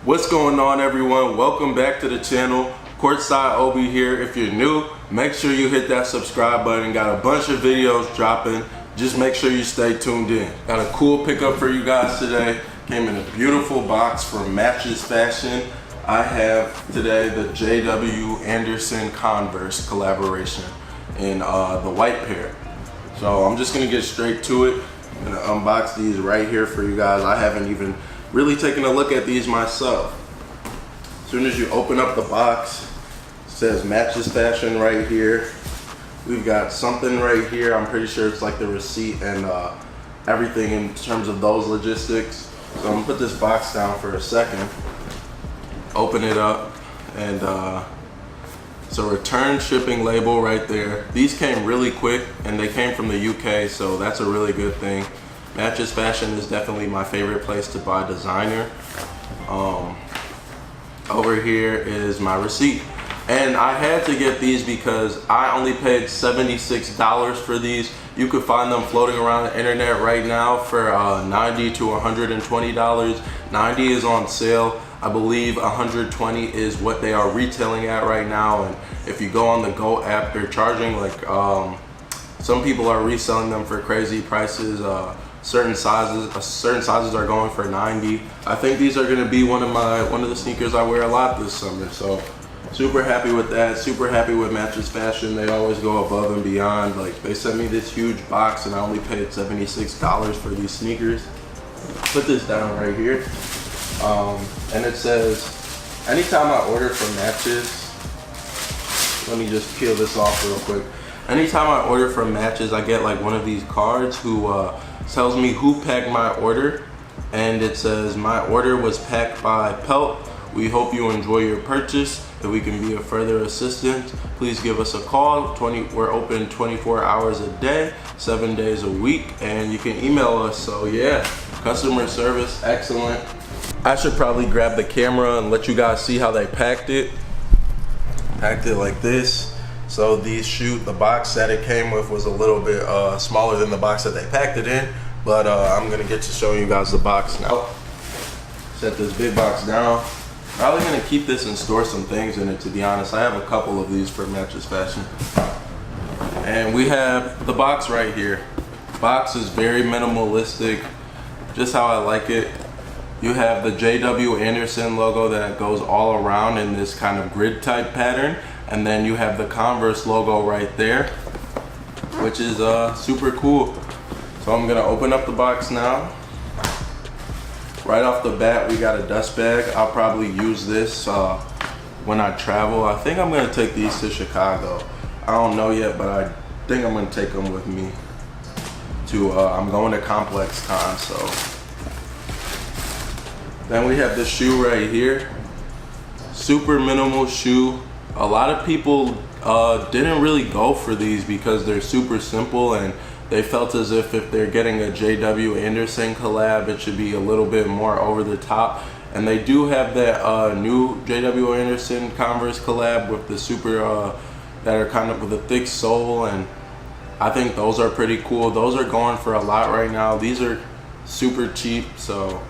What's going on, everyone? Welcome back to the channel. Courtside Obi here. If you're new, make sure you hit that subscribe button. Got a bunch of videos dropping. Just make sure you stay tuned in. Got a cool pickup for you guys today. Came in a beautiful box from Matches Fashion. I have today the J.W. Anderson Converse collaboration in the white pair. So I'm just gonna get straight to it. I'm gonna unbox these right here for you guys. I haven't even really taken a look at these myself. As soon as you open up the box, it says Matches Fashion right here. We've got something right here. I'm pretty sure it's like the receipt and everything in terms of those logistics. So I'm gonna put this box down for a second, open it up, and it's a return shipping label right there. These came really quick and they came from the UK, so that's a really good thing. Matches Fashion is definitely my favorite place to buy designer. Over here is my receipt. And I had to get these because I only paid $76 for these. You could find them floating around the internet right now for $90 to $120. $90 is on sale. I believe $120 is what they are retailing at right now. And if you go on the Go app, they're charging like, some people are reselling them for crazy prices. Certain sizes are going for $90. I think these are gonna be one of the sneakers I wear a lot this summer. So super happy with that. Super happy with Matches Fashion. They always go above and beyond. Like, they sent me this huge box and I only paid $76 for these sneakers. Put this down right here. And it says, anytime I order from Matches, let me just peel this off real quick. Anytime I order from Matches, I get like one of these cards who tells me who packed my order, and it says, my order was packed by Pelt. We hope you enjoy your purchase. If we can be of further assistance, please give us a call. We're open 24 hours a day, 7 days a week, and you can email us. So yeah, customer service, excellent. I should probably grab the camera and let you guys see how they packed it. Packed it like this. So the box that it came with was a little bit smaller than the box that they packed it in, but I'm gonna get to showing you guys the box now. Set this big box down. Probably gonna keep this and store some things in it, to be honest. I have a couple of these for Matches Fashion. And we have the box right here. Box is very minimalistic, just how I like it. You have the J.W. Anderson logo that goes all around in this kind of grid type pattern. And then you have the Converse logo right there, which is super cool. So I'm gonna open up the box now. Right off the bat, we got a dust bag. I'll probably use this when I travel. I think I'm gonna take these to Chicago. I don't know yet, but I think I'm gonna take them with me to, I'm going to Complex Con, so. Then we have this shoe right here. Super minimal shoe. A lot of people didn't really go for these because they're super simple, and they felt as if they're getting a J.W. Anderson collab, it should be a little bit more over the top. And they do have that new J.W. Anderson Converse collab with the super, that are kind of with a thick sole, and I think those are pretty cool. Those are going for a lot right now. These are super cheap, so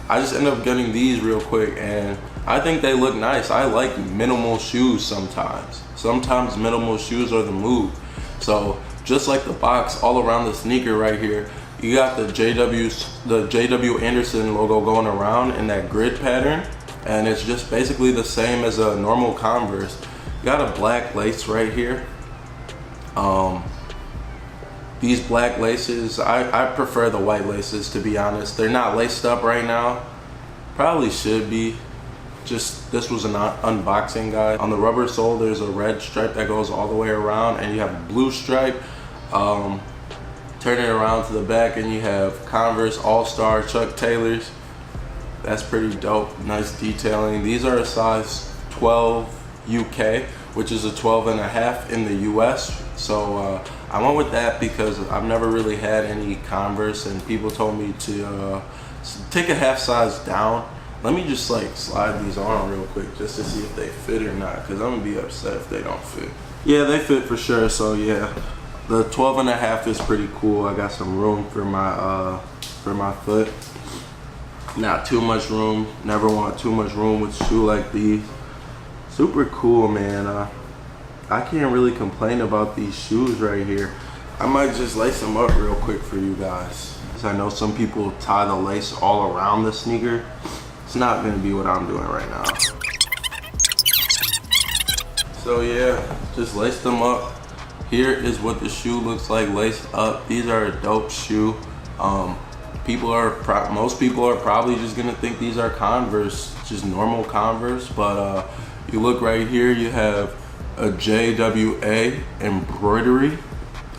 I just ended up getting these real quick, and I think they look nice. I like minimal shoes sometimes. Sometimes minimal shoes are the move. So just like the box, all around the sneaker right here, you got the J.W. Anderson logo going around in that grid pattern, and it's just basically the same as a normal Converse. You got a black lace right here. These black laces, I prefer the white laces, to be honest. They're not laced up right now. Probably should be. Just, this was an unboxing guide. On the rubber sole, there's a red stripe that goes all the way around, and you have a blue stripe. Turn it around to the back, and you have Converse All-Star Chuck Taylors. That's pretty dope. Nice detailing. These are a size 12 UK, which is a 12.5 in the US. So I went with that because I've never really had any Converse, and people told me to take a half size down. Let me just like slide these on real quick just to see if they fit or not, because I'm gonna be upset if they don't fit. Yeah, they fit for sure. So yeah, the 12.5 is pretty cool. I got some room for my foot. Not too much room. Never want too much room with a shoe like these. Super cool, man. I can't really complain about these shoes right here. I might just lace them up real quick for you guys. I know some people tie the lace all around the sneaker. It's not gonna be what I'm doing right now. So yeah, just lace them up. Here is what the shoe looks like laced up. These are a dope shoe. Most people are probably just gonna think these are Converse, just normal Converse, but you look right here, you have a JWA embroidery.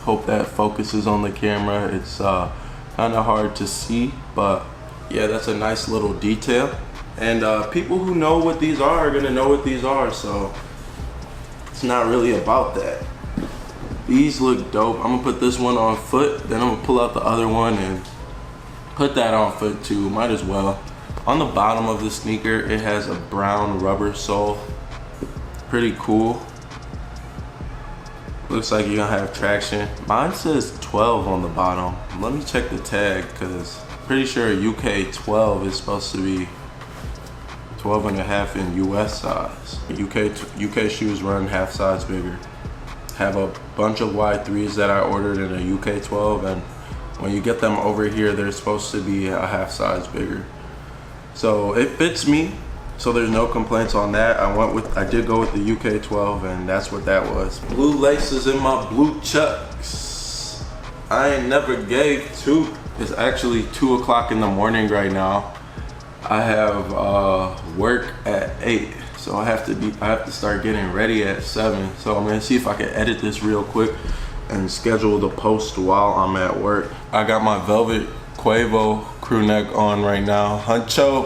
Hope that focuses on the camera. It's kind of hard to see, but yeah, that's a nice little detail. And people who know what these are gonna know what these are, so it's not really about that. These look dope. I'm gonna put this one on foot, then I'm gonna pull out the other one and put that on foot too, might as well. On the bottom of the sneaker, it has a brown rubber sole. Pretty cool. Looks like you're gonna have traction. Mine says 12 on the bottom. Let me check the tag, because I'm pretty sure UK 12 is supposed to be 12 and a half in US size. UK shoes run half size bigger. Have a bunch of Y3s that I ordered in a UK 12, and when you get them over here, they're supposed to be a half size bigger. So it fits me, so there's no complaints on that. I did go with the UK 12, and that's what that was. Blue laces in my blue chucks. I ain't never gave two. It's actually 2 o'clock in the morning right now. I have work at 8, so I have to start getting ready at 7. So I'm gonna see if I can edit this real quick and schedule the post while I'm at work. I got my velvet Quavo crew neck on right now. Huncho.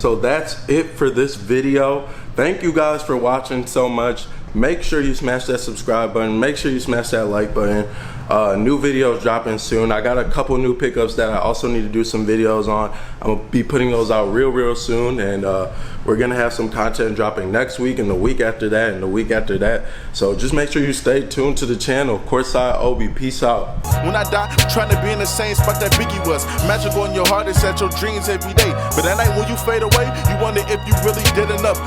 So that's it for this video. Thank you guys for watching so much. Make sure you smash that subscribe button. Make sure you smash that like button. New videos dropping soon. I got a couple new pickups that I also need to do some videos on. I'm gonna be putting those out real soon, and we're gonna have some content dropping next week and the week after that and the week after that. So just make sure you stay tuned to the channel. Courtside Obi, peace out. When I die, I'm trying to be in the same spot that Biggie was. Magical in your heart, it's at your dreams every day. But that night when you fade away, you wonder if you really did enough.